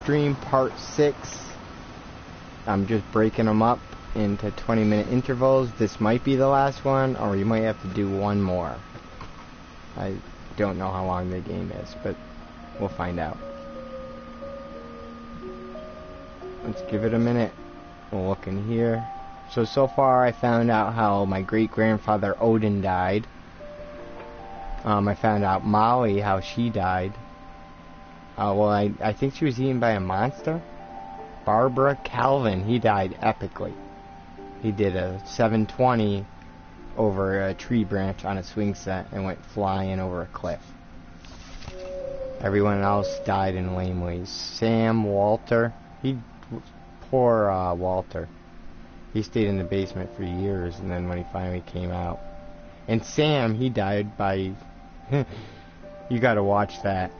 stream part 6. I'm just breaking them up into 20-minute intervals. This might be the last one, or you might have to do one more. I don't know how long the game is, but we'll find out. Let's give it a minute. We'll look in here. So far I found out how my great-grandfather Odin died. I found out Molly, how she died. Well, I think she was eaten by a monster. Barbara Calvin, he died epically. He did a 720 over a tree branch on a swing set and went flying over a cliff. Everyone else died in lame ways. Sam Walter, poor Walter. He stayed in the basement for years, and then when he finally came out. And Sam, he died by... You gotta watch that.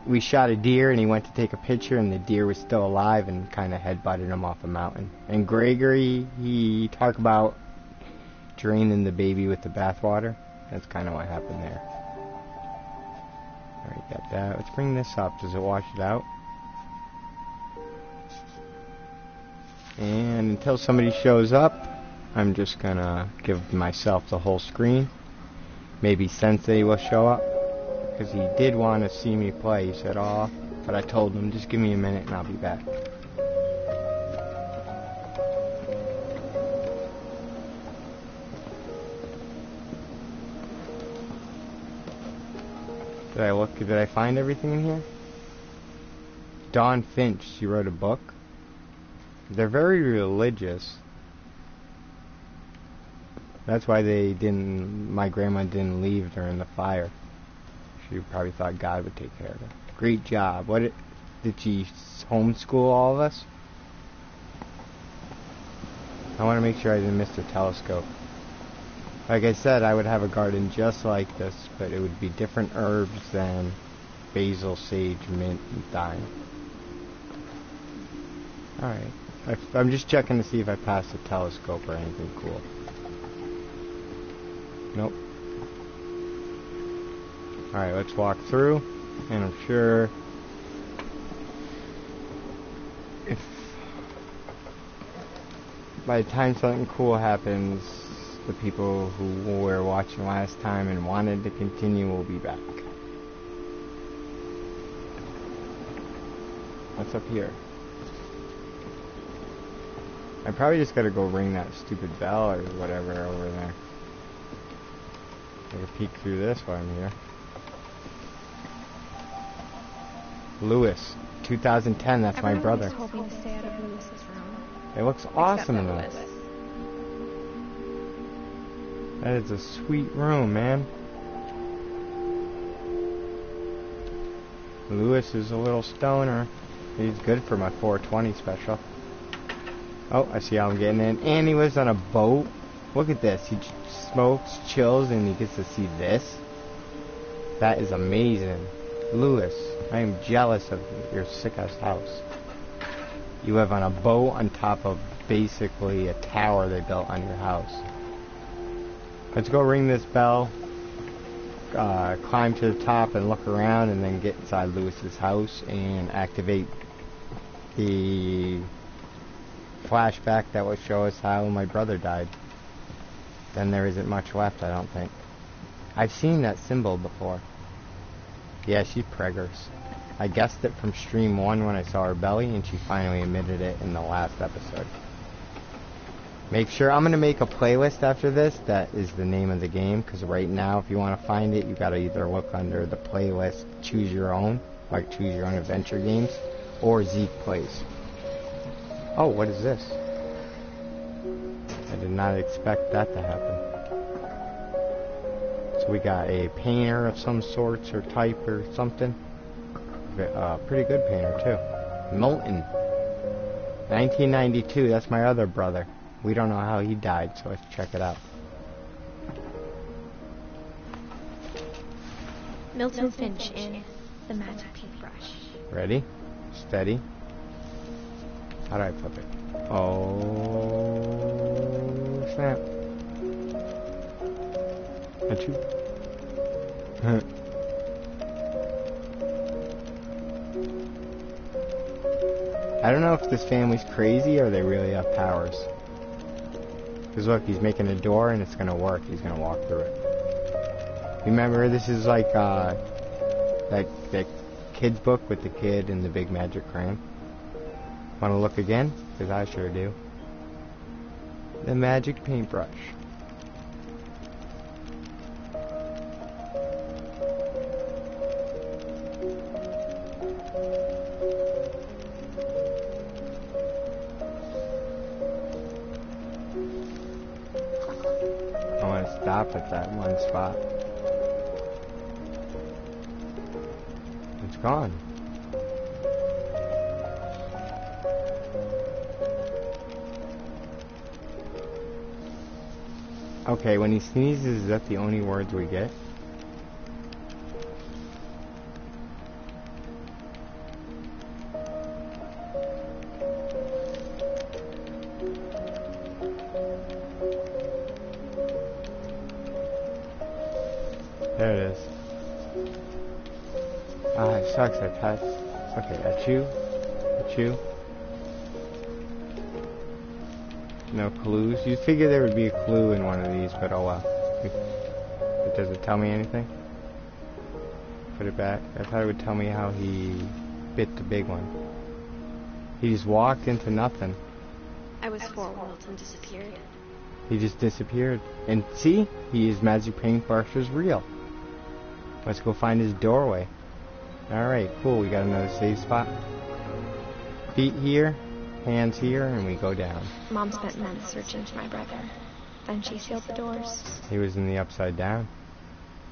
We shot a deer, and he went to take a picture, and the deer was still alive, and kind of headbutted him off a mountain. And Gregory, he talked about draining the baby with the bathwater. That's kind of what happened there. Alright, got that. Let's bring this up. Does it wash it out? And until somebody shows up, I'm just gonna give myself the whole screen. Maybe Sensei will show up, because he did want to see me play. He said, "Oh," but I told him, just give me a minute and I'll be back. Did I find everything in here? Dawn Finch, she wrote a book. They're very religious. That's why my grandma didn't leave during the fire. She probably thought God would take care of her. Great job. Did she homeschool all of us? I want to make sure I didn't miss the telescope. Like I said, I would have a garden just like this, but it would be different herbs than basil, sage, mint, and thyme. Alright. I'm just checking to see if I passed the telescope or anything cool. Nope. Alright, let's walk through, and I'm sure if by the time something cool happens, the people who were watching last time and wanted to continue will be back. What's up here? I probably just gotta go ring that stupid bell or whatever over there. Take a peek through this while I'm here. Lewis, 2010, that's my brother. Hoping to stay out of Lewis's room. It looks awesome in this. That is a sweet room, man. Lewis is a little stoner. He's good for my 420 special. Oh, I see how I'm getting in. And he lives on a boat. Look at this. He smokes, chills, and he gets to see this. That is amazing. Lewis, I am jealous of your sick-ass house. You live on a boat on top of basically a tower they built on your house. Let's go ring this bell, climb to the top and look around, and then get inside Lewis's house and activate the flashback that will show us how my brother died. Then there isn't much left, I don't think. I've seen that symbol before. Yeah, she's preggers. I guessed it from stream 1 when I saw her belly, and she finally admitted it in the last episode. Make sure, I'm going to make a playlist after this that is the name of the game, because right now if you want to find it, you got to either look under the playlist Choose Your Own, like Choose Your Own Adventure Games, or Zeke Plays. Oh, what is this? I did not expect that to happen. So we got a painter of some sorts or type or something. Pretty good painter too. Milton. 1992, that's my other brother. We don't know how he died, so let's check it out. Milton Finch in The Magic Paintbrush. Ready? Steady. How do I flip it? Oh, snap. Achoo. I don't know if this family's crazy or they really have powers. Because look, he's making a door and it's gonna work. He's gonna walk through it. Remember, this is like that kid's book with the kid and the big magic crayon. Wanna look again? Because I sure do. The magic paintbrush. I want to stop at that one spot. It's gone. Okay, when he sneezes, is that the only words we get? There it is. Ah, it sucks, I touched. Okay, achoo. Achoo. No clues. You'd figure there would be a clue in one of these, but oh well. It doesn't tell me anything. Put it back. I thought it would tell me how he bit the big one. He just walked into nothing. I was forewarned and disappeared. He just disappeared. And see? His magic paintbrush is real. Let's go find his doorway. Alright, cool. We got another safe spot. Feet here. Hands here, and we go down. Mom spent months searching for my brother. Then she sealed the doors. He was in the upside down.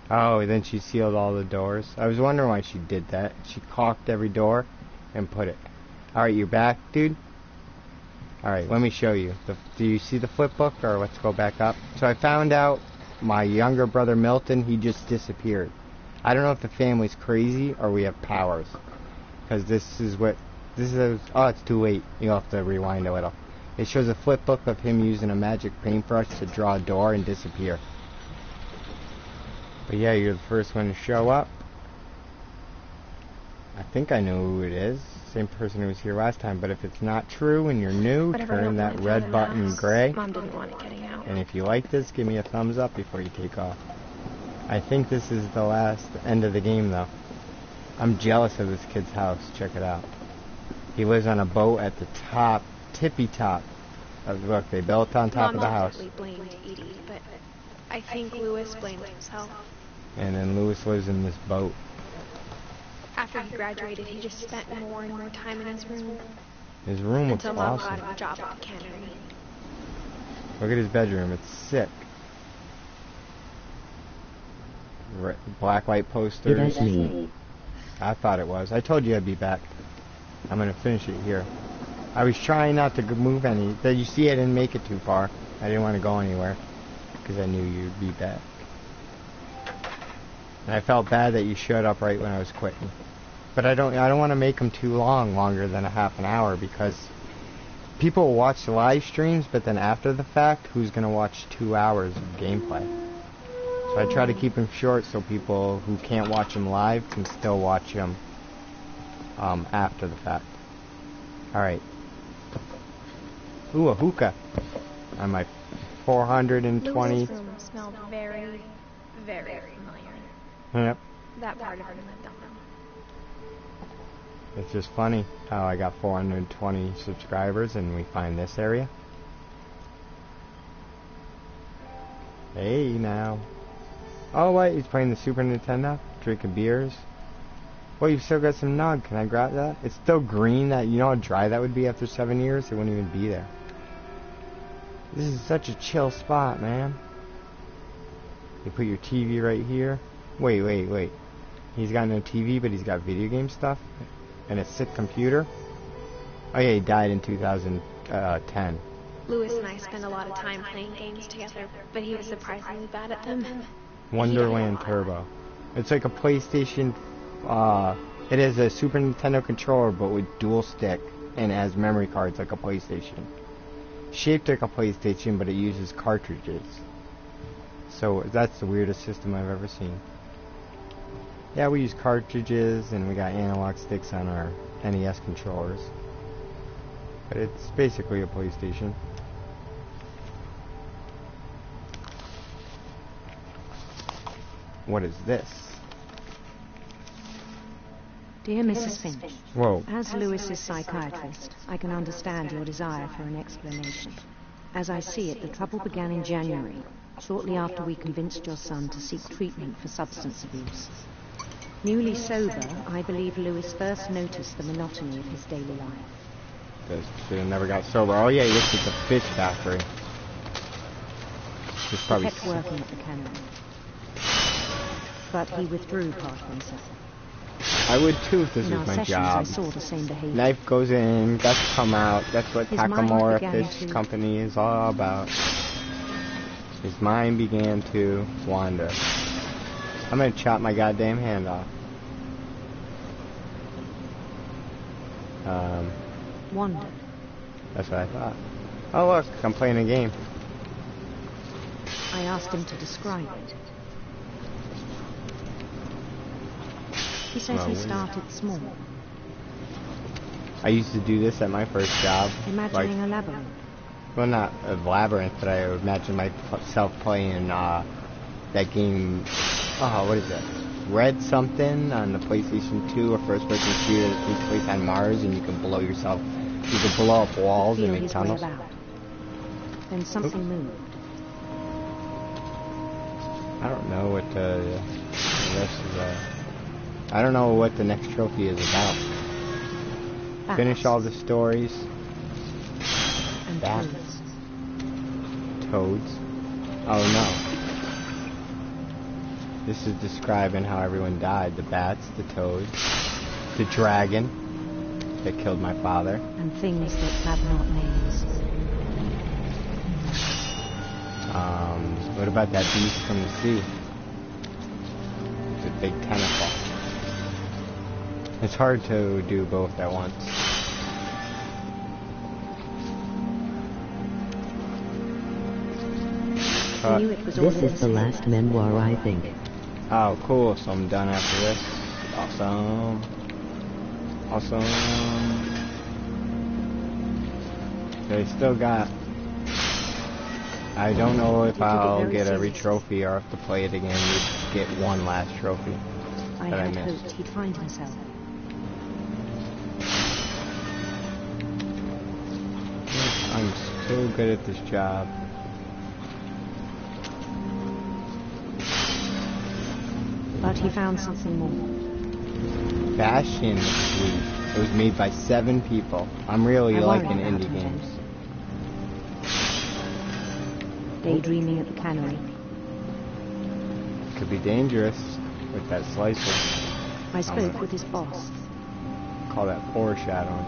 Oh, then she sealed all the doors. I was wondering why she did that. She caulked every door and put it. Alright, you're back, dude? Alright, let me show you. Do you see the flip book, or let's go back up? So I found out my younger brother Milton, he just disappeared. I don't know if the family's crazy or we have powers. Because this is, oh, it's too late. You'll have to rewind a little. It shows a flip book of him using a magic paintbrush to draw a door and disappear. But yeah, you're the first one to show up. I think I know who it is. Same person who was here last time. But if it's not true and you're new, turn that red button gray. Mom didn't want it getting out. And if you like this, give me a thumbs up before you take off. I think this is the last end of the game, though. I'm jealous of this kid's house. Check it out. He lives on a boat at the top, tippy top. Look, they built on top of the house. Mom blamed Edie, but I think Lewis blamed himself. And then Lewis lives in this boat. After he graduated, he just spent more and more time in his room. His room looks until Mom awesome. got him a job at the cannery. Look at his bedroom. It's sick. Black light posters. I thought it was. I told you I'd be back. I'm going to finish it here. I was trying not to move any. You see, I didn't make it too far. I didn't want to go anywhere because I knew you'd be back. And I felt bad that you showed up right when I was quitting. But I don't want to make them too long, longer than a half an hour, because people will watch the live streams, but then after the fact, who's going to watch 2 hours of gameplay? So I try to keep them short so people who can't watch them live can still watch them after the fact. Alright. Ooh, a hookah. On my 420. Lewis's room smelled very, very familiar. Yep. That part of him I don't know. It's just funny how I got 420 subscribers and we find this area. Hey, now. Oh, what? He's playing the Super Nintendo? Drinking beers? Well, you've still got some nog. Can I grab that? It's still green. That, you know how dry that would be after 7 years? It wouldn't even be there. This is such a chill spot, man. You put your TV right here. Wait. He's got no TV, but he's got video game stuff. And a sick computer. Oh yeah, he died in 2010. Lewis and I spend a lot of time playing games together, but he was surprisingly bad at them. Wonderland Turbo. It's like a PlayStation. It is a Super Nintendo controller, but with dual stick, and it has memory cards like a PlayStation. Shaped like a PlayStation, but it uses cartridges. So that's the weirdest system I've ever seen. Yeah, we use cartridges, and we got analog sticks on our NES controllers. But it's basically a PlayStation. What is this? Dear Mrs. Finch, Whoa. as Lewis's psychiatrist, I can understand your desire for an explanation. As I see it, the trouble began in January, shortly after we convinced your son to seek treatment for substance abuse. Newly sober, I believe Lewis first noticed the monotony of his daily life. This dude never got sober. Oh yeah, he worked at the fish factory. He's He probably kept working at the cannery. But he withdrew part of himself. I would too if this In was our my sessions, job. I saw the same behavior. Knife goes in, guts come out. That's what His mind Takamura began Fish to- Company is all about. His mind began to wander. I'm gonna chop my goddamn hand off. Wondered. That's what I thought. Oh look, I'm playing a game. I asked him to describe it. He says Oh, he weird. started small, I used to do this at my first job. imagining a labyrinth. Well, not a labyrinth, but I imagine myself playing that game. Oh, what is it? Red something on the PlayStation 2 or first-person shooter that takes place on Mars, and you can blow yourself. You can blow up walls and Feel make his way tunnels. about. Then something moved. I don't know what the rest of the. I don't know what the next trophy is about. Finish all the stories. And Bats. toads. Toads. Oh no. This is describing how everyone died. The bats, the toads, the dragon that killed my father. And things that have not names. What about that beast from the sea? The big tentacle. It's hard to do both at once. I knew it was all This in is the last memoir, I think. Oh, cool. So I'm done after this. Awesome. Awesome. They still got... I don't know if You took it I'll very get every seriously. trophy or if to play it again, you get one last trophy I that I had missed. hoped he'd find himself. I'm so good at this job. But he found something more. Bastion Suite. It was made by 7 people. I'm really I liking worry about indie him then. games. Daydreaming at the cannery. Could be dangerous with that slicer. I spoke with his boss. Call that foreshadowing.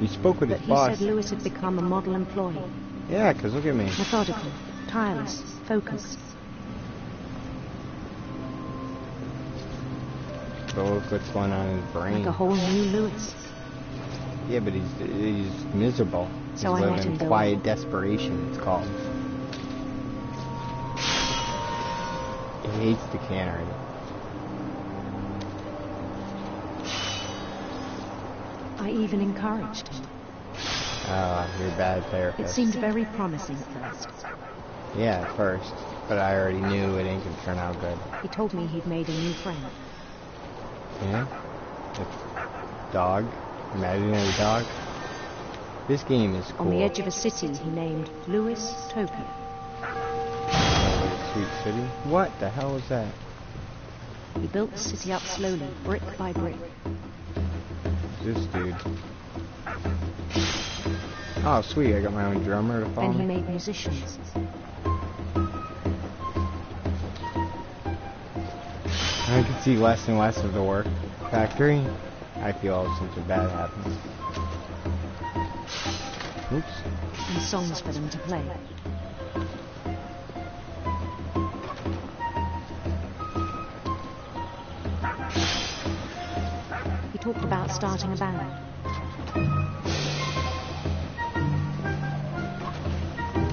You spoke with But his he boss. said Lewis had become a model employee. Yeah, 'cause look at me. Methodical, tireless, focused. But look what's going on in his brain. Like a whole new Lewis. Yeah, but he's miserable. He's So I let living him go. quiet desperation, it's called. He hates the cannery. I even encouraged him. You're a bad therapist. It seemed very promising at first. Yeah, at first. But I already knew it ain't gonna turn out good. He told me he'd made a new friend. Yeah? The dog? Imaginary dog? This game is cool. On the edge of a city he named Lewis Topia. Sweet City? What the hell is that? He built the city up slowly, brick by brick. This dude. Oh, sweet. I got my own drummer to follow Then he me. made musicians. I can see less and less of the work factory. I feel something bad happens. Oops. And songs for them to play. He talked about starting a band.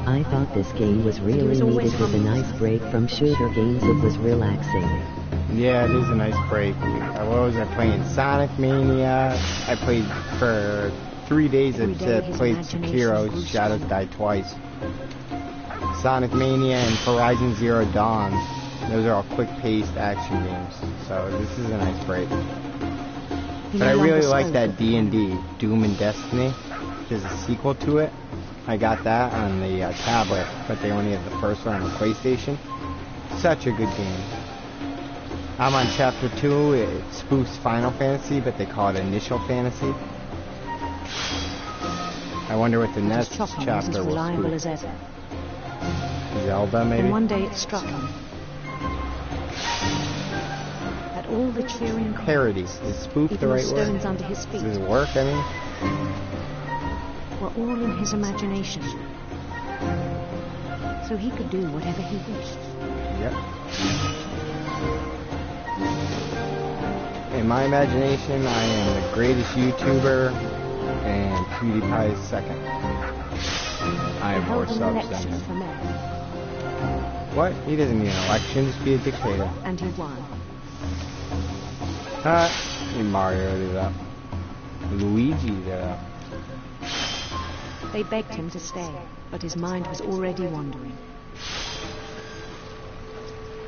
I thought this game was was really always needed with a humming. nice break from shooter games. It was relaxing. Yeah, it is a nice break. What was I playing? Sonic Mania. I played for 3 days Every day I his played imagination Sekiro, grew Shadows stronger. died twice. Sonic Mania and Horizon Zero Dawn. Those are all quick-paced action games. So this is a nice break. He But no I really longer like spoke that of D&D, Doom and Destiny. There's a sequel to it. I got that on the tablet, but they only have the first one on the PlayStation. Such a good game. I'm on chapter 2. It spoofs Final Fantasy, but they call it Initial Fantasy. I wonder what the But his next chopping was chapter as will reliable spoof. as ever. Zelda, maybe? Then one day it struck him that all the cheering Parody. crowds, Is spoof the even the right word? stones under his feet, Does it work, I mean? were all in his imagination. So he could do whatever he wished. Yep. In my imagination, I am the greatest YouTuber, and PewDiePie is second. I He have more held an subs than election him. for mayor, What? He doesn't need an election, just be a dictator. and he won. Mario did that. Luigi did that. They begged him to stay, but his mind was already wandering.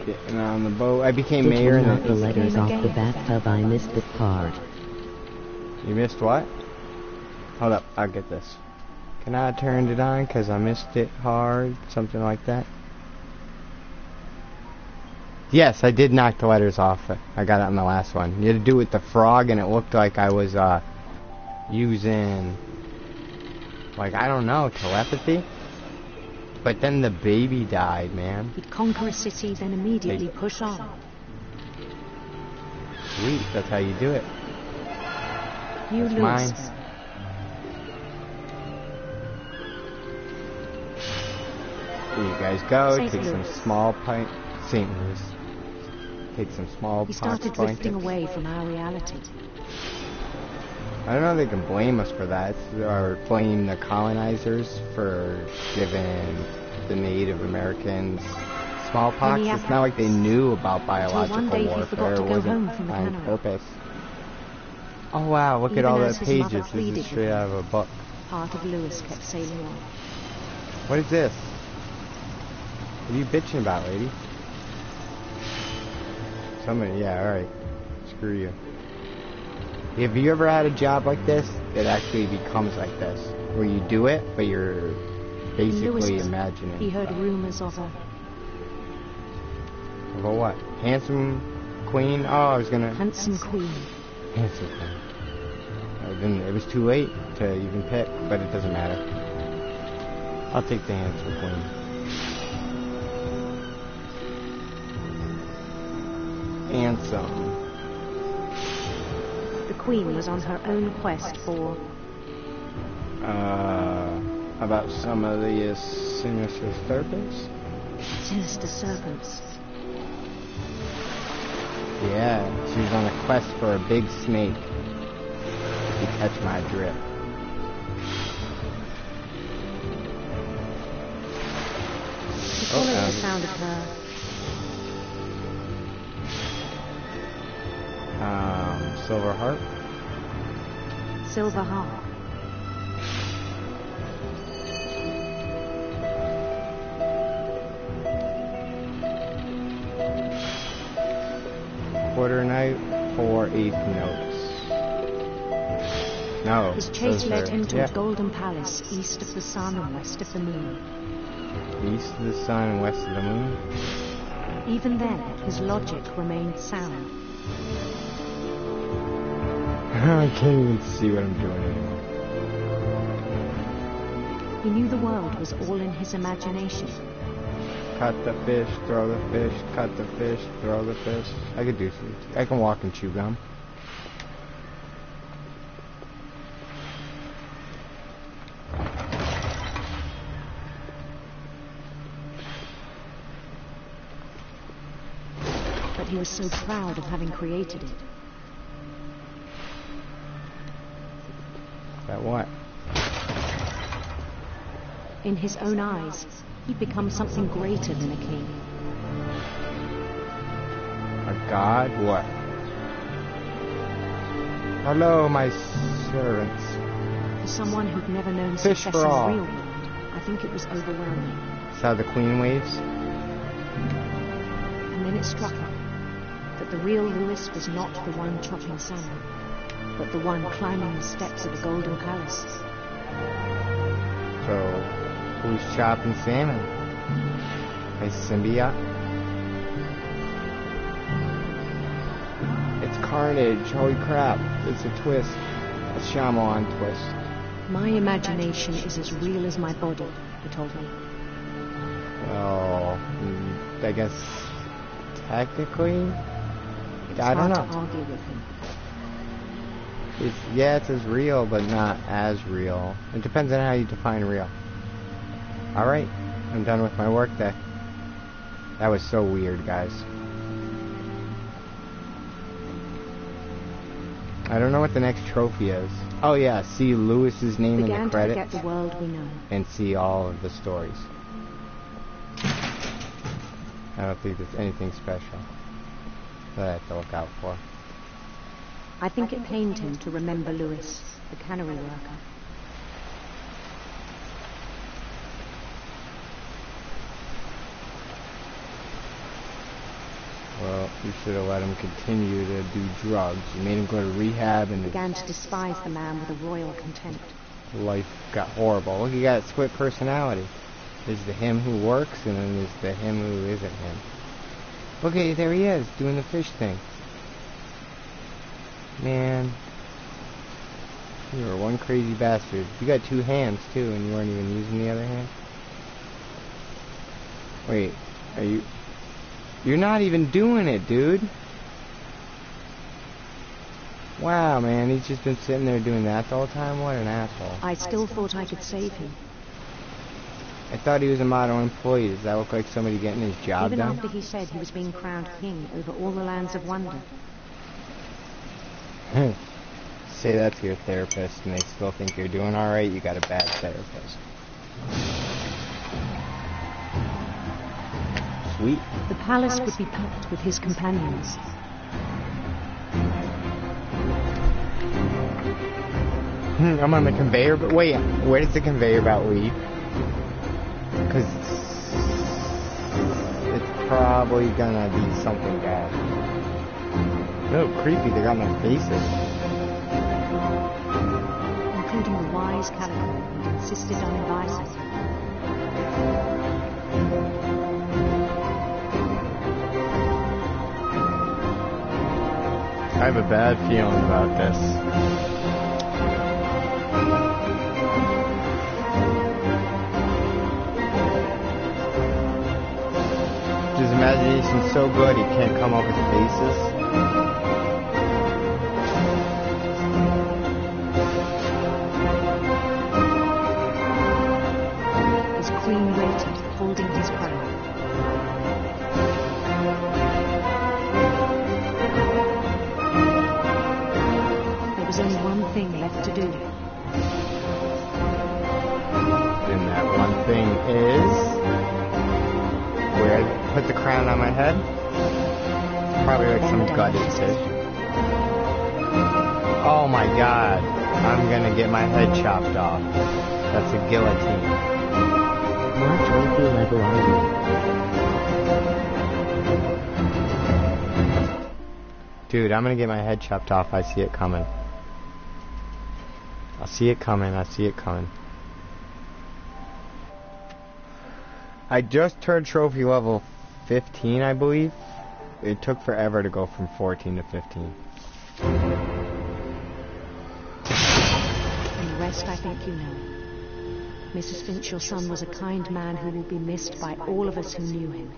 Getting on the boat. I became Did mayor you and knock the then... letters off the bathtub? I missed this part. You missed what? Hold up, I'll get this. Can I turn it on because I missed it hard? Something like that. Yes, I did knock the letters off. I got it on the last one. You had to do it with the frog, and it looked like I was using, like, I don't know, telepathy. But then the baby died, man. He'd conquer a city, then immediately push on. Sweet, that's how you do it. You That's lose. mine. Here you guys go. St. Take some Louis. small pint. St. Louis. Take some small He pox started drifting blankets. away from our reality. I don't know if they can blame us for that, or blame the colonizers for giving the Native Americans smallpox. It's not like they knew about biological one day he warfare. forgot to It go wasn't home from the on cannery. purpose. Oh wow, look at Even all as the his mother pages. This pleaded is with straight him. out of a book. Part of Lewis kept sailing on. What is this? What are you bitching about, lady? Somebody, yeah, alright. Screw you. Have you ever had a job like this? It actually becomes like this. Where you do it, but you're basically Lewis, imagining. he heard stuff. rumors of a Of a what? Handsome queen? Oh, I was gonna... handsome queen. Handsome queen. It was too late to even pick, but it doesn't matter. I'll take the handsome queen. Handsome. The queen was on her own quest for About some of the sinister serpents? sinister serpents. Yeah, she was on a quest for a big snake. If you catch my drift. He followed the sound of her Silver Heart. silver harp. Quarter night, 4/8 notes. No. His chase those led are- him to yeah. a golden palace east of the sun and west of the moon. East of the sun and west of the moon. Even then, his logic remained sound. I can't even see what I'm doing anymore. He knew the world was all in his imagination. Cut the fish, throw the fish, cut the fish, throw the fish. I could do some. I can walk and chew gum. But he was so proud of having created it. That what? In his own eyes, he'd become something greater than a king. A god? What? Hello, my servants. For someone who'd never known Fish success for in the all. real world, I think it was overwhelming. Saw the queen waves. And then it struck him that the real Lewis was not the one chopping salmon, but the one climbing the steps of the Golden Palace. So, who's chopping salmon? A symbiote? It's carnage. Holy crap. It's a twist. A Shyamalan twist. My imagination is as real as my body, he told me. Well, I guess technically, It was I don't hard know. to argue with him. It's as real, but not as real. It depends on how you define real. Alright, I'm done with my work day. That was so weird, guys. I don't know what the next trophy is. Oh yeah, see Lewis's name in Began the to forget credits the world we know. and see all of the stories. I don't think there's anything special that I have to look out for. I think it pained him to remember Lewis, the cannery worker. Well, you should have let him continue to do drugs. You made him go to rehab and Began to despise the man with a royal contempt. his life got horrible. Look, he got a split personality. There's the him who works and then there's the him who isn't him. Okay, there he is, doing the fish thing. Man. You were one crazy bastard. You got two hands, too, and you weren't even using the other hand? Wait, are you... You're not even doing it, dude. Wow, man, he's just been sitting there doing that the whole time? What an asshole. I still thought I could save him. I thought he was a model employee. Does that look like somebody getting his job Even done? after he said he was being crowned king over all the lands of wonder. Say that to your therapist and they still think you're doing alright, you got a bad therapist. Sweet. The palace would be packed with his companions. I'm on the conveyor, but wait, where does the conveyor belt lead? Because it's probably gonna be something bad. Oh, creepy, they got no faces. Including the wise Calico who insisted on advising. I have a bad feeling about this. His imagination's so good he can't come up with faces. His queen waited, holding his crown. There was only one thing left to do. And that one thing is... where I put the crown on my head? Probably like some gutted fish. Oh my god. I'm gonna get my head chopped off. That's a guillotine. What trophy level are you? Dude, I'm gonna get my head chopped off. I see it coming. I see it coming. I see it coming. I just turned trophy level 15, I believe. It took forever to go from 14 to 15. And the rest I think you know. Mrs. Finch, your son was a kind man who will be missed by all of us who knew him.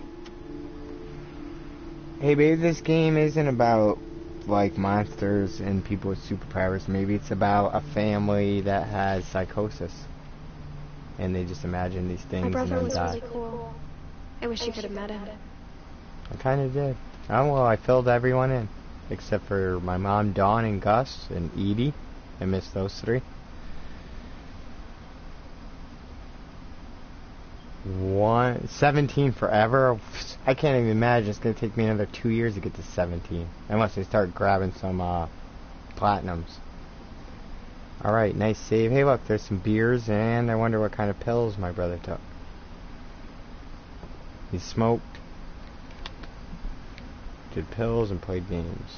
Hey, maybe this game isn't about, like, monsters and people with superpowers. Maybe it's about a family that has psychosis. And they just imagine these things My and brother then was die. really cool. I wish you could have met him. I kind of did. Oh, well, I filled everyone in. Except for my mom, Dawn, and Gus, and Edie. I missed those three. 17 forever? I can't even imagine. It's going to take me another 2 years to get to 17. Unless I start grabbing some platinums. Alright, nice save. Hey look, there's some beers, and I wonder what kind of pills my brother took. He smoked, did pills, and played games.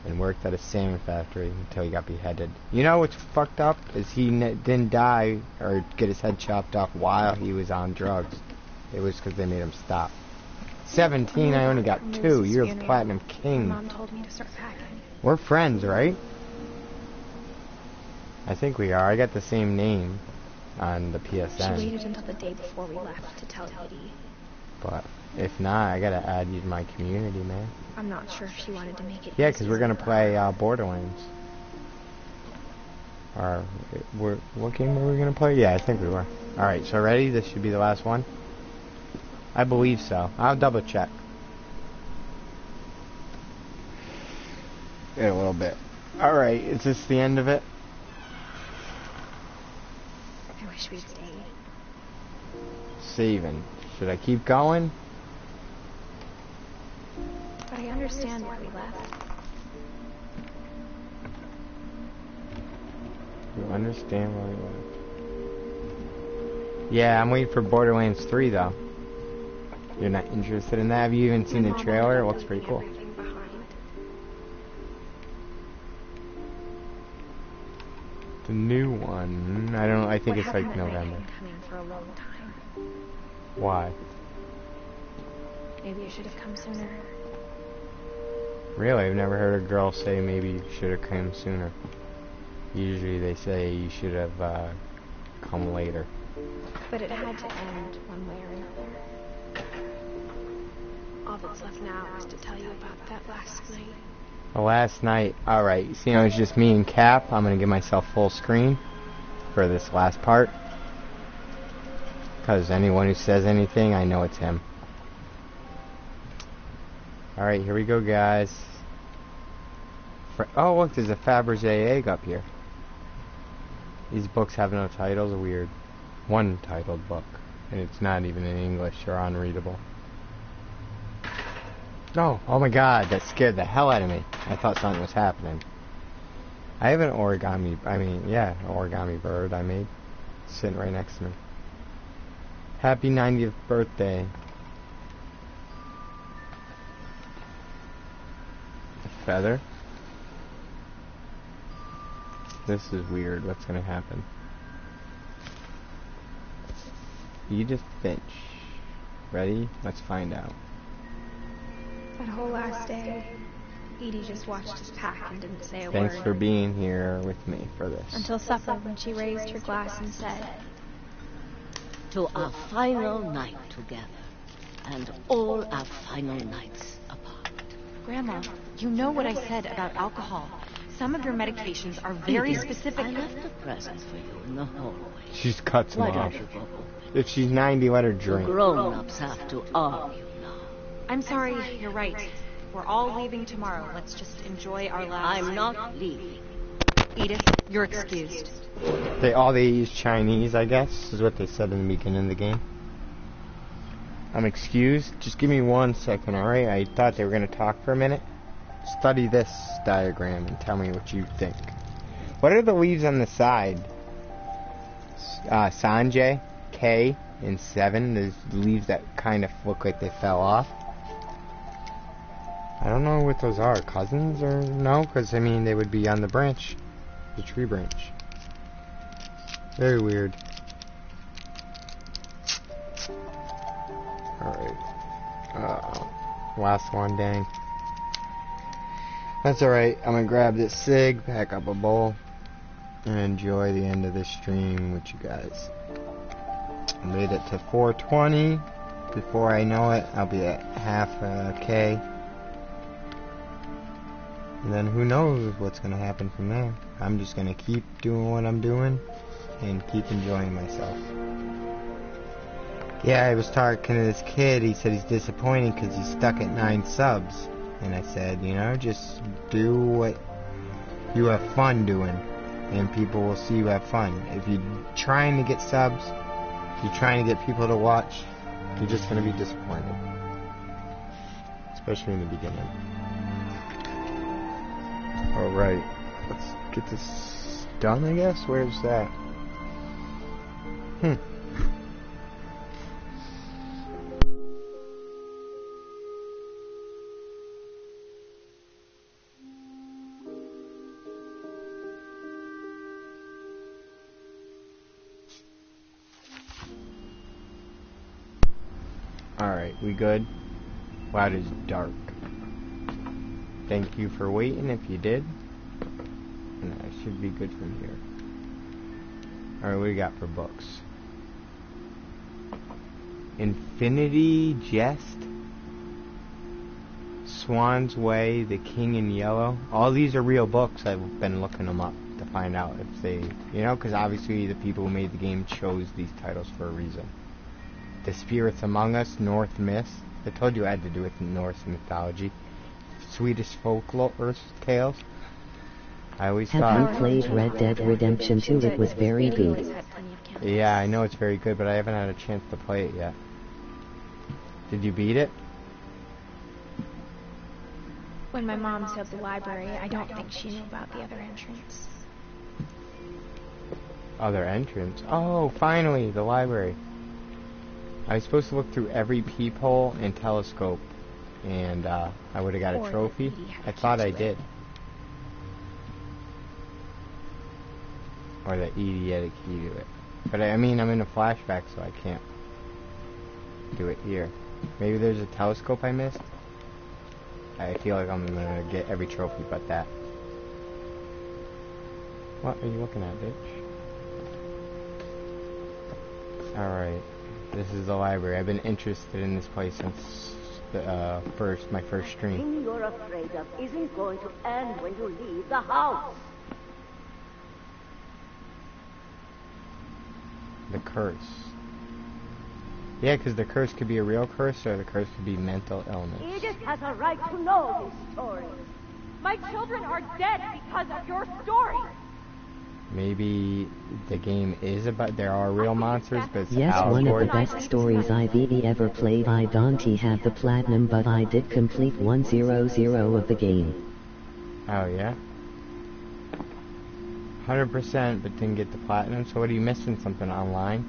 And worked at a salmon factory until he got beheaded. You know what's fucked up? Is he didn't die or get his head chopped off while he was on drugs. It was because they made him stop. 17, I only got 2. You're the platinum king. Mom told me to start packing. We're friends, right? I think we are. I got the same name on the PSN. She waited until the day before we left to tell Edie. But if not, I gotta add you to my community, man. I'm not sure if she wanted to make it. Yeah, because we're gonna play Borderlands. Or what game were we gonna play? Yeah, I think we were. All right, so ready? This should be the last one. I believe so. I'll double check. In a little bit. All right, is this the end of it? I wish we'd stayed. Saving. Should I keep going? But I understand why we left. You understand why we left? Yeah, I'm waiting for Borderlands 3 though. You're not interested in that? Have you even seen the trailer? It looks pretty cool. The new one, I think it's like November. Coming for a long time. Why? Maybe you should have come sooner. Really? I've never heard a girl say maybe you should have come sooner. Usually they say you should have come later. But it had to end one way or another. All that's left now is to tell you about that last night. The last night, alright, see, it's just me and Cap. I'm going to give myself full screen for this last part. Because anyone who says anything, I know it's him. Alright, here we go, guys. Oh, look, there's a Fabergé egg up here. These books have no titles, weird. One titled book, and it's not even in English or unreadable. No, oh my god, that scared the hell out of me. I thought something was happening. I have an origami, an origami bird I made. Sitting right next to me. Happy 90th birthday. A feather. This is weird. What's gonna happen? Edith Finch. Ready? Let's find out. That whole last day, Edie just watched us pack and didn't say a word. Thanks for being here with me for this. Until supper, when she raised her glass and said, To our final night together, and all our final nights apart. Grandma, you know what I said about alcohol. Some of your medications are very specific. I left a present for you in the hallway. She cuts him Why off. don't you go home? If she's 90, let her drink. Grown-ups have to argue now. I'm sorry, you're right. We're all leaving tomorrow. Let's just enjoy our last... I'm not leaving. Edith, you're excused. They use Chinese, I guess, is what they said in the beginning of the game. I'm excused. Just give me 1 second, alright? I thought they were going to talk for a minute. Study this diagram and tell me what you think. What are the leaves on the side? Sanjay, K, and 7. There's leaves that kind of look like they fell off. I don't know what those are. Cousins or no? Because, they would be on the branch. The tree branch. Very weird. Alright. Last one, dang. That's alright. I'm gonna grab this cig, pack up a bowl, and enjoy the end of this stream with you guys. I made it to 420. Before I know it, I'll be at half a K. And then who knows what's gonna happen from there. I'm just gonna keep doing what I'm doing and keep enjoying myself. Yeah, I was talking to this kid. He said he's disappointed because he's stuck at 9 subs. And I said, just do what you have fun doing, and people will see you have fun. If you're trying to get subs, if you're trying to get people to watch, you're just going to be disappointed. Especially in the beginning. Alright, let's get this done, I guess? Where's that? Alright, we good? Wow, it is dark. Thank you for waiting if you did. And I should be good from here. Alright, what do you got for books? Infinity Jest, Swan's Way, The King in Yellow. All these are real books. I've been looking them up to find out if they, you know, because obviously the people who made the game chose these titles for a reason. The Spirits Among Us, North Myth. I told you I had to do with Norse mythology. Swedish folklore tales. I always thought... Have you played Red Dead Redemption 2? It was very good. Yeah, I know it's very good, but I haven't had a chance to play it yet. Did you beat it? When my mom sealed the library, I don't think she knew about the other entrance. Other entrance? Oh, finally, the library. I was supposed to look through every peephole and telescope, and I would have got a trophy. I thought I did. Or that Edie had a key to it. But I mean, I'm in a flashback, so I can't do it here. Maybe there's a telescope I missed? I feel like I'm gonna get every trophy but that. What are you looking at, bitch? Alright. This is the library. I've been interested in this place since the, my first The stream. thing you're afraid of isn't going to end when you leave the house. The curse. Yeah, because the curse could be a real curse, or the curse could be mental illness. Edith has a right to know these stories. My children are dead because of your story. Maybe the game is about, there are real monsters, but it's Yes, one of the allegory. best stories I've ever played. I don't have the platinum, but I did complete 100 of the game. Oh, yeah? 100%, but didn't get the platinum, so what are you missing? Something online?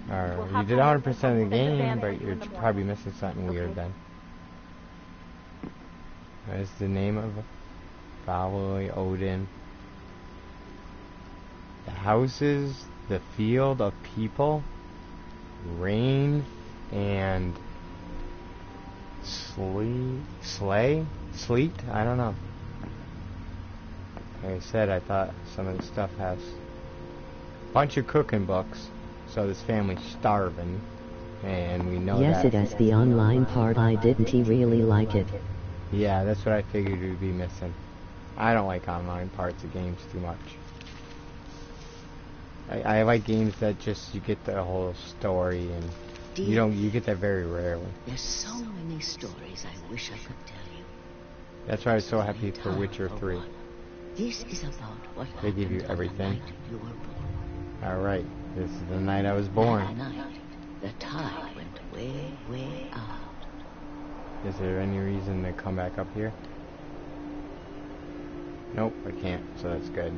Or you did 100% of the game, but you're probably missing something weird then. What is the name of it? Valoi, Odin. The houses, the field of people, rain, and sleet? I don't know. Like I said, I thought some of the stuff has a bunch of cooking books, so this family's starving, and we know Yes, that. it has the online part. I didn't really like it. Yeah, that's what I figured we'd be missing. I don't like online parts of games too much. I like games that just, you get the whole story, and you get that very rarely. There's so many stories I wish I could tell you. That's why I was so happy for Witcher 3. This is about what They give you happened on the everything. night you were born. Alright, this is the night I was born. That night, the tide went way, way out. Is there any reason to come back up here? Nope, I can't, so that's good.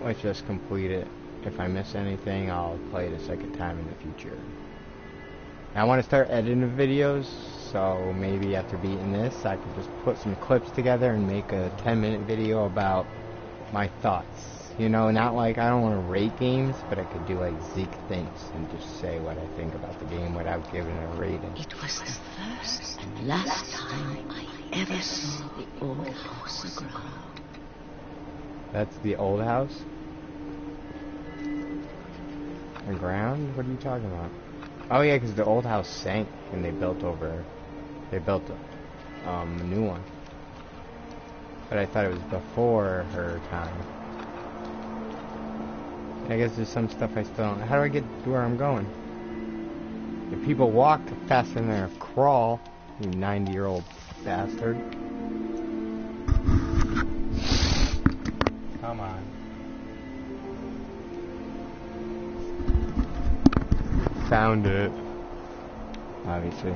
Let's just complete it. If I miss anything, I'll play it a second time in the future. I want to start editing videos, so maybe after beating this, I could just put some clips together and make a 10-minute video about my thoughts. You know, not like, I don't want to rate games, but I could do like Zeke thinks and just say what I think about the game without giving it a rating. It was the first and last time I ever saw the old house aground. That's the old house? Aground? What are you talking about? Oh yeah, because the old house sank and they built a new one. But I thought it was before her time. I guess there's some stuff I still don't... How do I get to where I'm going? If people walk faster than they crawl, you 90-year-old bastard. Come on. Found it. Obviously.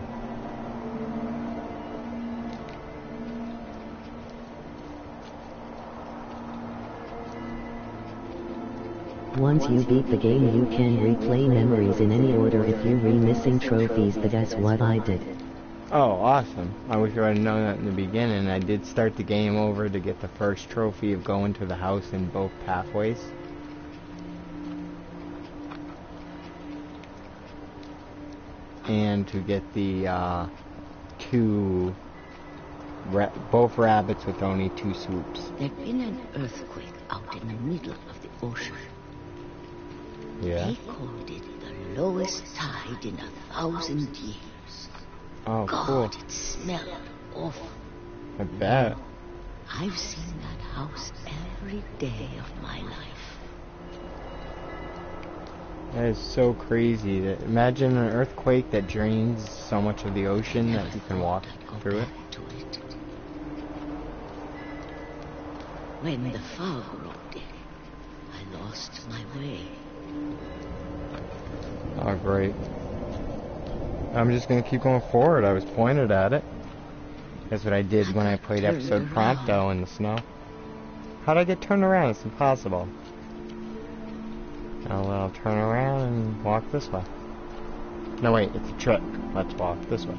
Once you beat the game, you can replay memories in any order if you missing trophies. That's what I did. Oh, awesome. I wish I had known that in the beginning. I did start the game over to get the first trophy of going to the house in both pathways. And to get the both rabbits with only 2 swoops. There'd been an earthquake out in the middle of the ocean. Yeah. They called it the lowest tide in 1,000 years. Oh, God, cool. it smelled awful. I bet. I've seen that house every day of my life. That is so crazy. Imagine an earthquake that drains so much of the ocean that you can walk through it. To it. When the fog rolled in, I lost my way. Oh, great. I'm just going to keep going forward. I was pointed at it. That's what I did when I played episode Prompto in the snow. How'd I get turned around? It's impossible. Now I'll turn around and walk this way. No, wait, it's a trick. Let's walk this way.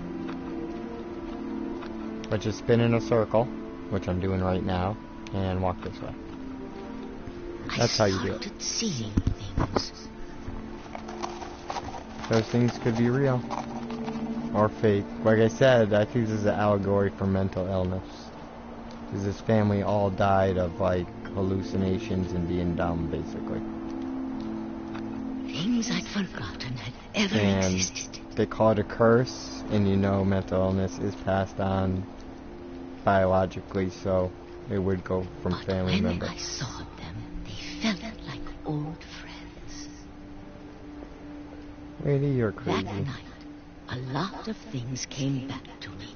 Let's just spin in a circle, which I'm doing right now, and walk this way. That's how you do it. I started seeing things. Those things could be real. Or fake. Like I said, I think this is an allegory for mental illness. Because this family all died of, like, hallucinations and being dumb, basically. Things I'd forgotten had ever And existed. they call it a curse, and you know mental illness is passed on biologically, so it would go from But family when member. I saw them, they felt like old friends. Lady, you're That crazy. night, a lot of things came back to me.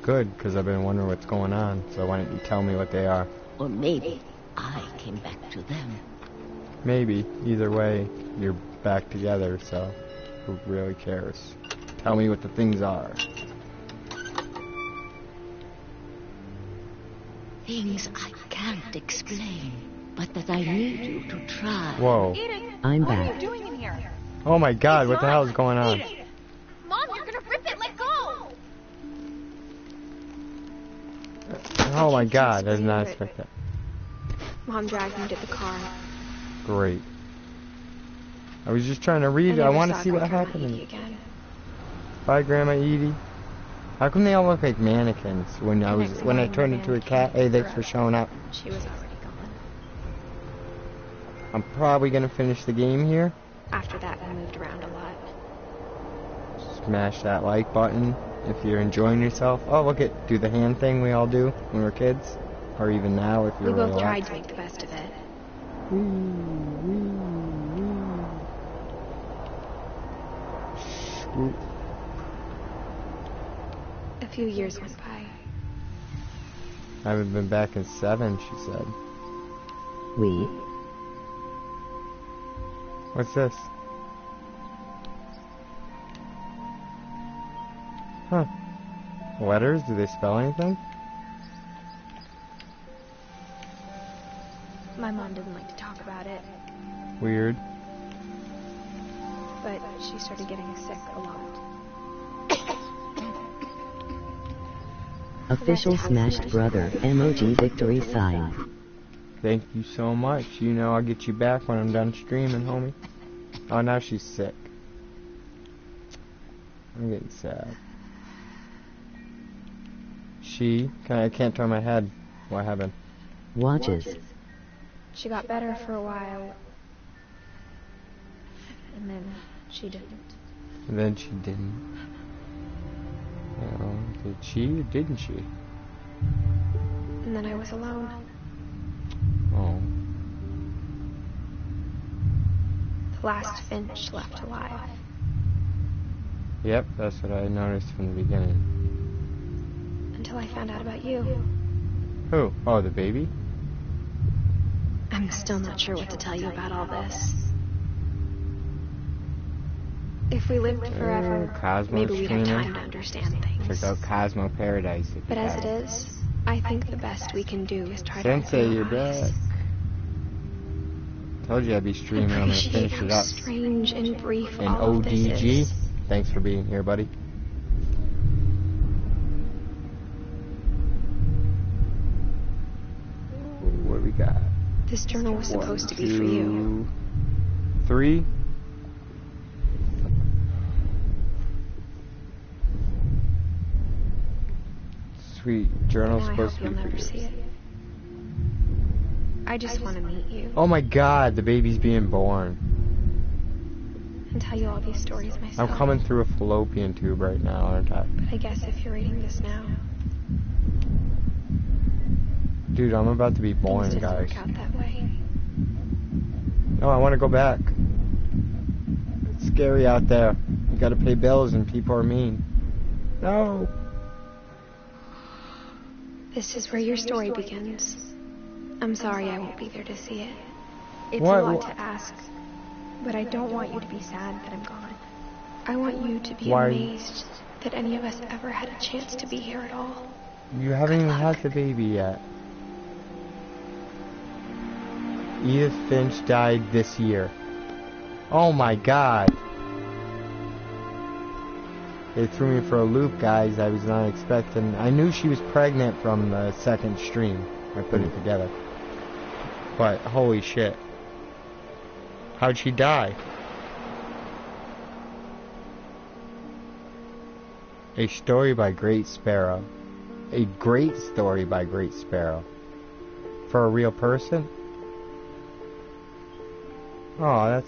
Good, because I've been wondering what's going on, so why don't you tell me what they are? Or maybe I came back to them. Maybe. Either way, you're back together, so who really cares? Tell me what the things are. Things I can't explain, but that I need you to try. Whoa. I'm What are back. you doing in here? Oh my god, what the hell is going on? Mom, you're gonna rip it. Let go. Oh my god, I did not expect that. Mom dragged me to the car. Great. I was just trying to read it. I never want to saw see what Grandma happened. Edie again. Bye, Grandma Edie. How come they all look like mannequins when I turned into a cat? Hey, thanks for showing up. She was already gone. I'm probably gonna finish the game here. After that, we moved around a lot. Smash that like button if you're enjoying yourself. Oh, look at do the hand thing we all do when we're kids, or even now if you're We really both tried lost. to make the best of it. Swoop. A few years went by. I haven't been back in 7, she said. We. What's this? Huh. Letters? Do they spell anything? My mom didn't like to talk about it, Weird. but she started getting sick a lot. Official smashed brother. Emoji victory sign. Thank you so much. You know I'll get you back when I'm done streaming, homie. Oh, now she's sick. I'm getting sad. I can't turn my head. What happened? Watches. She got better for a while, and then she didn't. And then she didn't. Did she or didn't she? And then I was alone. Oh. The last Finch left alive. Yep, that's what I noticed from the beginning. Until I found out about you. Who? Oh, the baby? I'm still not sure what to tell you about all this. If we lived forever, Cosmo's maybe we'd have streaming. time to understand things. Check out Cosmo Paradise. if But you as it haven't. is, I think the best we can do is try Sensei, to you're open our eyes. back. Told you I'd be streaming. I'm gonna Appreciate finish how it up. strange and brief And all of this ODG, is. thanks for being here, buddy. What do we got? This journal was supposed to be for 1, you. 2, 3. Sweet. Journal's And I supposed hope to be you'll for never you. see it. I just want to meet you Oh my god, the baby's being born. and tell you all these stories myself. I'm coming through a fallopian tube right now, aren't I? But I guess if you're reading this now, Dude, I'm about to be born, things didn't guys. work out that way. No, I want to go back. It's scary out there. You gotta pay bills and people are mean. No. This is where your story begins. I'm sorry I won't be there to see it. It's What? a lot to ask, but I don't want you to be sad that I'm gone. I want you to be Why? amazed that any of us ever had a chance to be here at all. You haven't even had the baby yet. Edith Finch died this year. Oh my god. They threw me for a loop, guys. I was not expecting. I knew she was pregnant from the second stream. I put it together. But holy shit. How'd she die? A story by Great Sparrow. A great story by Great Sparrow. For a real person? Oh,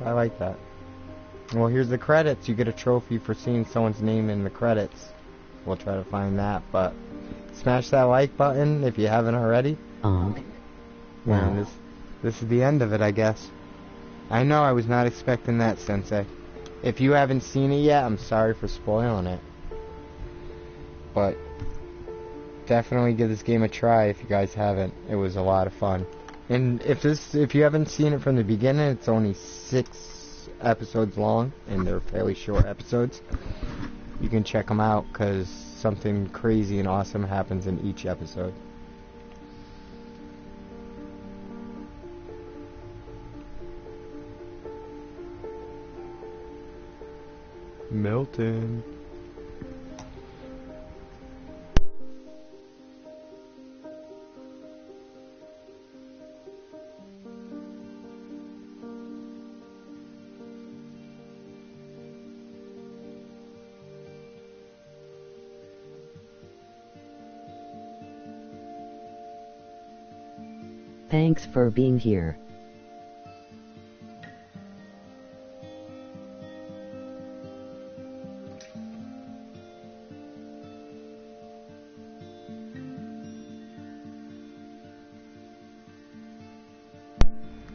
I like that. Well, here's the credits. You get a trophy for seeing someone's name in the credits. We'll try to find that, but smash that like button if you haven't already. Wow. And this is the end of it, I guess. I know I was not expecting that, Sensei. If you haven't seen it yet, I'm sorry for spoiling it. But definitely give this game a try if you guys haven't. It was a lot of fun. And if you haven't seen it from the beginning, it's only 6 episodes long, and they're fairly short episodes. You can check them out, because something crazy and awesome happens in each episode. Milton. Thanks for being here.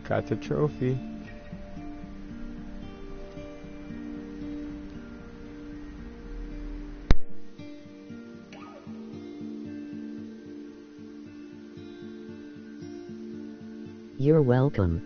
Got the trophy. You're welcome.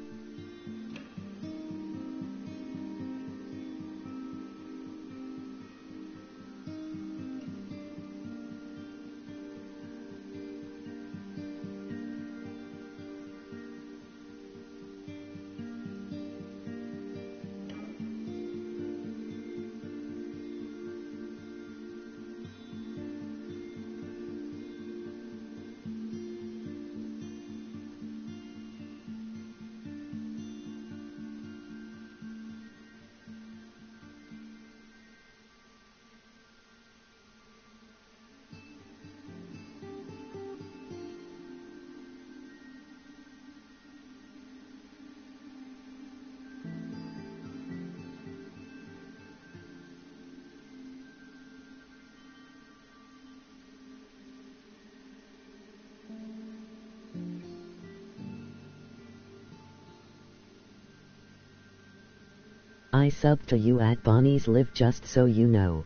I subbed to you at Bonnie's Live just so you know.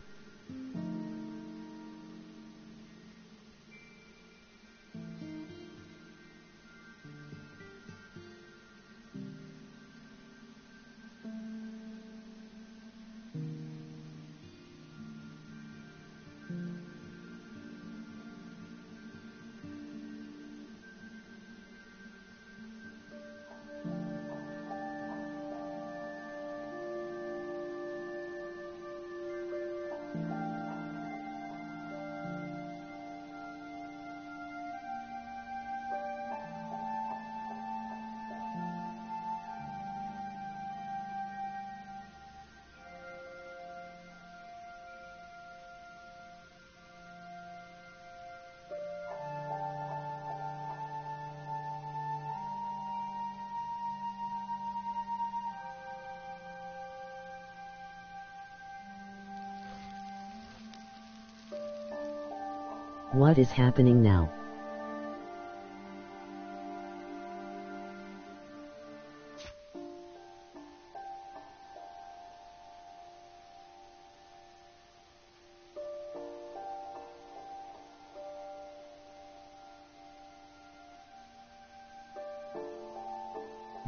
What is happening now?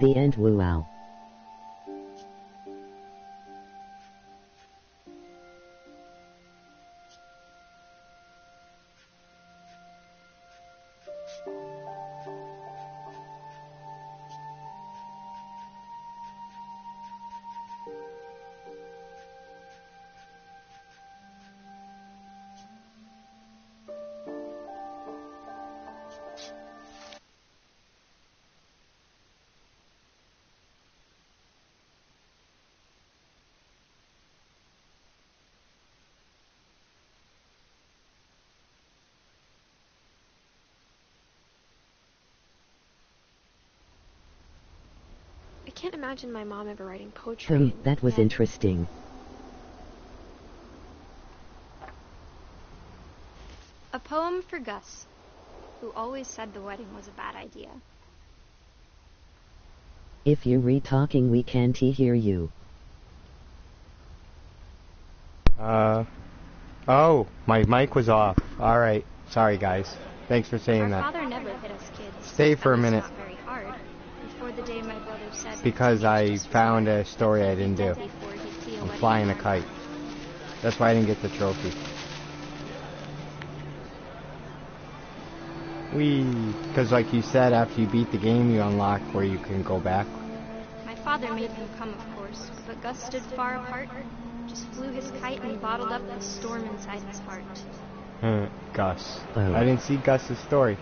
The end. Wow. I can't imagine my mom ever writing poetry. That was interesting. A poem for Gus, who always said the wedding was a bad idea. If you read talking, we can't hear you. Oh, my mic was off. Alright, sorry guys. Thanks for saying Our that. father never hit us kids. Stay for a At least minute. not very hard. Before the day my brother said... Because I found a story I didn't do. before he'd see a I'm wedding flying a card. kite. That's why I didn't get the trophy. Because like you said, after you beat the game, you unlock where you can go back. My father made him come, of course, but Gus stood far apart, just flew his kite and bottled up the storm inside his heart. Gus. Oh. I didn't see Gus's story.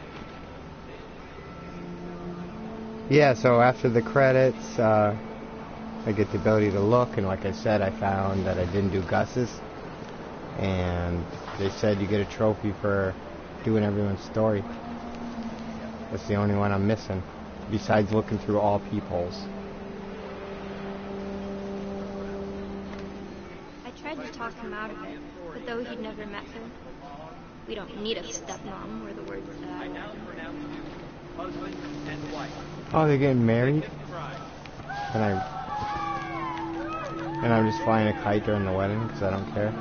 Yeah, so after the credits, I get the ability to look, and like I said, I found that I didn't do Gus's. And they said you get a trophy for doing everyone's story. That's the only one I'm missing, besides looking through all peepholes. I tried to talk him out of it, but though he'd never met her, we don't need a stepmom, were the words that I read. Oh, they're getting married? And I'm just flying a kite during the wedding because I don't care.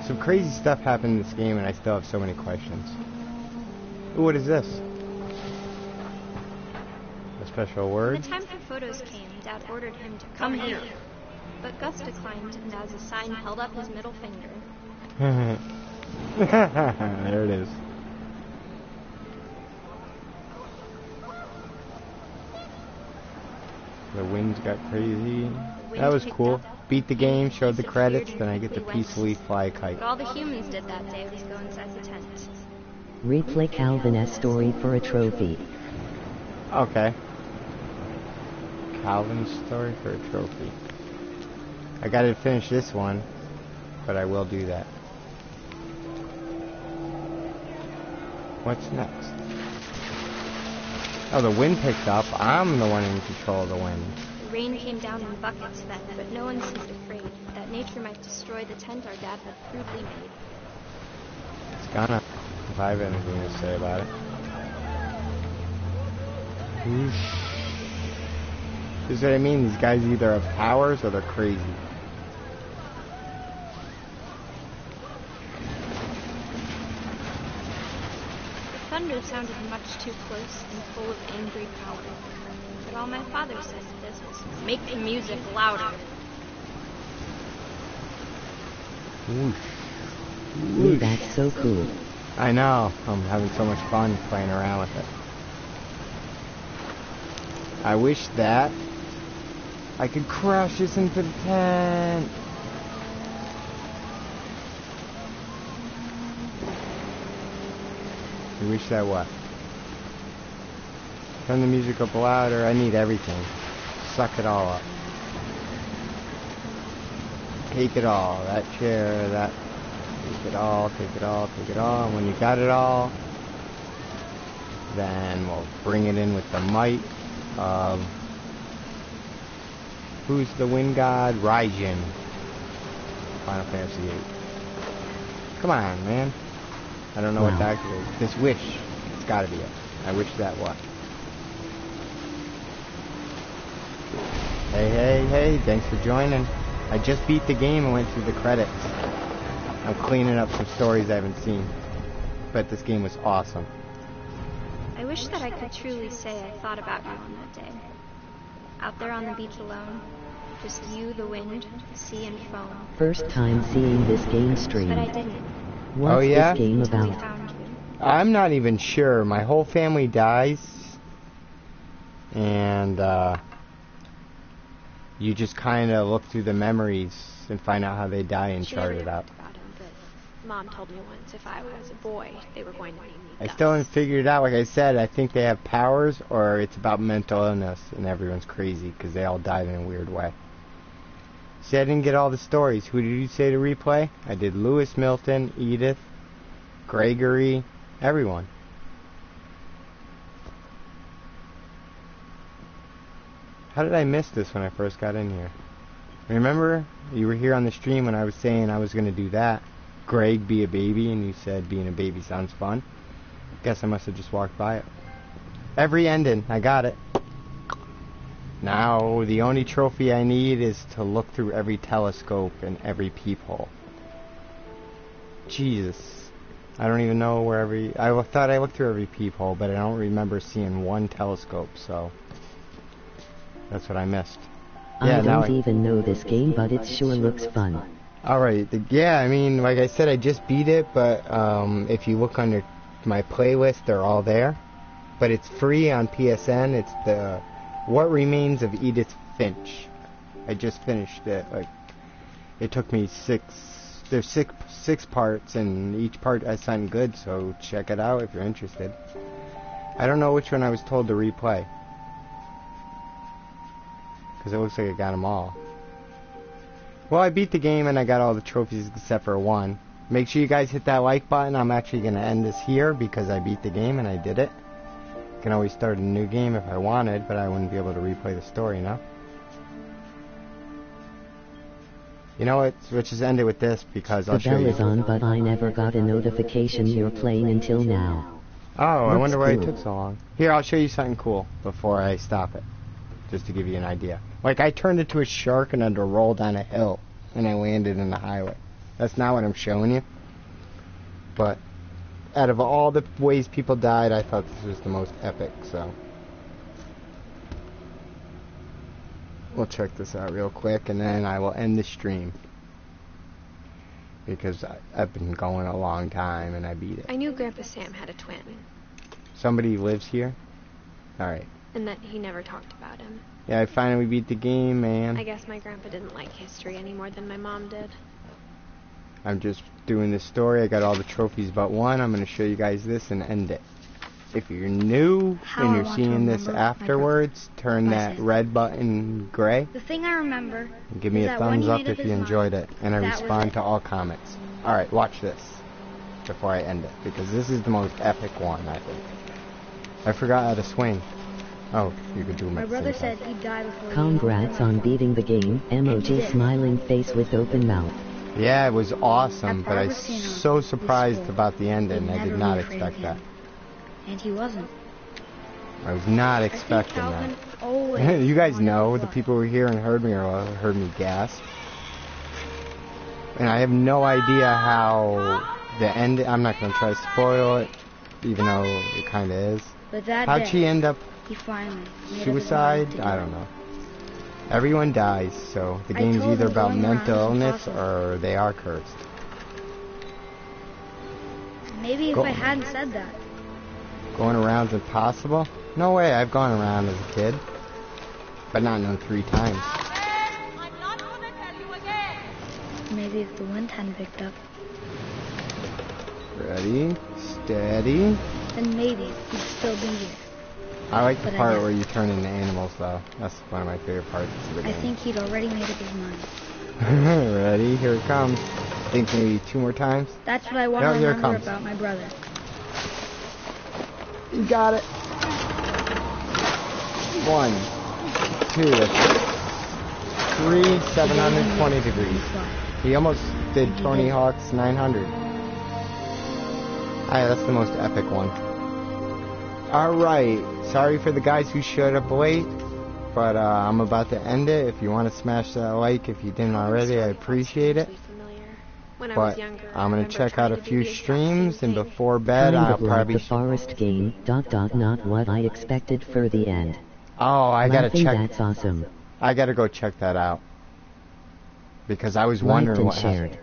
Some crazy stuff happened in this game and I still have so many questions. Ooh, what is this? A special When word? the time for photos came, Dad ordered him to come here. But Gus declined, and as a sign held up his middle finger. There it is. The winds got crazy. That was cool. Beat the game, showed the credits, then I get to peacefully fly a kite. But all the humans did that day was go inside the tent. Replay Calvin's story for a trophy. Okay. Calvin's story for a trophy. I gotta finish this one, but I will do that. What's next? Oh, the wind picked up. I'm the one in control of the wind. The rain came down in buckets then, but no one seemed afraid that nature might destroy the tent our dad had crudely made. It's gonna, if I have anything to say about it. Whoosh. This is what I mean, these guys either have powers or they're crazy. The thunder sounded much too close and full of angry power. But all my father said to this was, make the music louder. Whoosh. Ooh, that's so cool. I know, I'm having so much fun playing around with it. I wish that I could crash this into the tent. I wish that what? Turn the music up louder. I need everything. Suck it all up. Take it all. That chair, that. Take it all, take it all, take it all. And when you got it all, then we'll bring it in with the might of. Who's the wind god? Raijin. Final Fantasy VIII. Come on, man. I don't know what that is. This wish. It's gotta be it. I wish that was. Hey, thanks for joining. I just beat the game and went through the credits. I'm cleaning up some stories I haven't seen. But this game was awesome. I wish that I could truly say I thought about you on that day. Out there on the beach alone. Just you, the wind, the sea, and foam. First time seeing this game stream. But I didn't. What's this game Until we about? found you. I'm not even sure. My whole family dies. And, you just kind of look through the memories and find out how they die and She chart never it out. talked about him, but Mom told me once if I was a boy, they were going to name me I Gus. still haven't figured it out. Like I said, I think they have powers or it's about mental illness and everyone's crazy because they all died in a weird way. See, I didn't get all the stories. Who did you say to replay? I did Lewis, Milton, Edith, Gregory, everyone. How did I miss this when I first got in here? Remember, you were here on the stream when I was saying I was going to do that. Greg, be a baby, and you said being a baby sounds fun. Guess I must have just walked by it. Every ending, I got it. Now, the only trophy I need is to look through every telescope and every peephole. Jesus. I don't even know where every... I thought I looked through every peephole, but I don't remember seeing one telescope, so... That's what I missed. Yeah, I don't even know this game, but it sure looks fun. Alright, yeah, I mean, like I said, I just beat it, but if you look under my playlist, they're all there. But it's free on PSN. It's the What Remains of Edith Finch. I just finished it. Like, it took me there's six parts, and each part has something good, so check it out if you're interested. I don't know which one I was told to replay. Because it looks like I got them all. Well, I beat the game and I got all the trophies except for one. Make sure you guys hit that like button. I'm actually going to end this here because I beat the game and I did it. I can always start a new game if I wanted, but I wouldn't be able to replay the story, you know? You know what? Let's just end it with this because I'll The show bell you. is on, but I never got a notification you're playing until now. Oh, I Looks wonder why it cool. took so long. Here, I'll show you something cool before I stop it. Just to give you an idea. Like, I turned into a shark and had to roll down a hill. And I landed in the highway. That's not what I'm showing you. But, out of all the ways people died, I thought this was the most epic, so. We'll check this out real quick, and then I will end the stream. Because I've been going a long time, and I beat it. I knew Grandpa Sam had a twin, Somebody lives here? Alright. and that he never talked about him. Yeah, I finally beat the game, man. I guess my grandpa didn't like history any more than my mom did. I'm just doing this story. I got all the trophies but one. I'm going to show you guys this and end it. If you're new How and I you're want to seeing this remember my afterwards, turn What I that said. red button gray. The thing I remember And give me is a that when thumbs he up made up if you his enjoyed mind, it. And I that was respond it. to all comments. Alright, watch this before I end it. Because this is the most epic one, I think. I forgot how to swing. Oh, you could do them My at the brother same said time. he'd die before he Congrats on beating the game. Emoji smiling face with open mouth. Yeah, it was awesome, but I was Barbara Sino so was surprised told about the ending. he'd I did never not be afraid of expect that. him. And he wasn't. I was not I think expecting that. Calvin always You guys wanted know, the blood. people who were here and heard me or heard me gasp. And I have no idea how the end. I'm not going to try to spoil it, even though it kind of is. But that How'd day, she end up? he finally made up his Suicide? mind to I do don't it. know. Everyone dies, so the I game's told either him about going around mental is illness impossible. or they are cursed. Maybe if Go- I hadn't said that. Going around's impossible? No way, I've gone around as a kid. But not known 3 times. Maybe if the wind hadn't picked up, Ready, steady. then maybe he'd still be here. I like the But I part didn't. where you turn into animals, though. That's one of my favorite parts of the I game. think he'd already made up his mind. Ready? Here it comes. Think maybe 2 more times. That's what I want No, to here it remember comes. about my brother. You got it. 1, 2, that's 3, 720 degrees. He almost did Tony Hawk's 900. That's the most epic one. Alright, sorry for the guys who showed up late, but I'm about to end it. If you want to smash that like if you didn't already, I appreciate it. But I'm going to check out a few streams, and before bed I'll probably... Like the forest game, ... not what I expected for the end. Oh, I gotta check... That's awesome. I gotta go check that out. Because I was wondering what happened.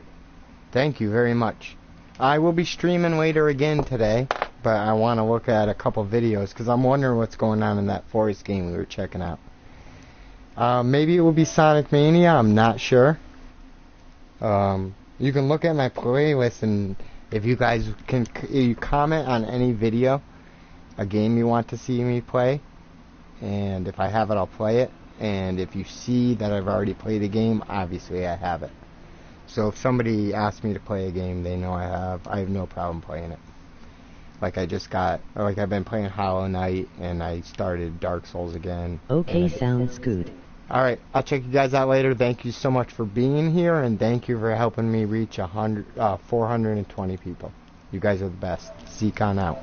Thank you very much. I will be streaming later again today, but I want to look at a couple videos because I'm wondering what's going on in that forest game we were checking out. Maybe it will be Sonic Mania, I'm not sure. You can look at my playlist, and if you guys can you comment on any video, a game you want to see me play, and if I have it, I'll play it. And if you see that I've already played a game, obviously I have it. So if somebody asks me to play a game, they know I have no problem playing it. Like I've been playing Hollow Knight, and I started Dark Souls again. Okay, sounds good. Alright, I'll check you guys out later. Thank you so much for being here, and thank you for helping me reach 420 people. You guys are the best. ZekeKan out.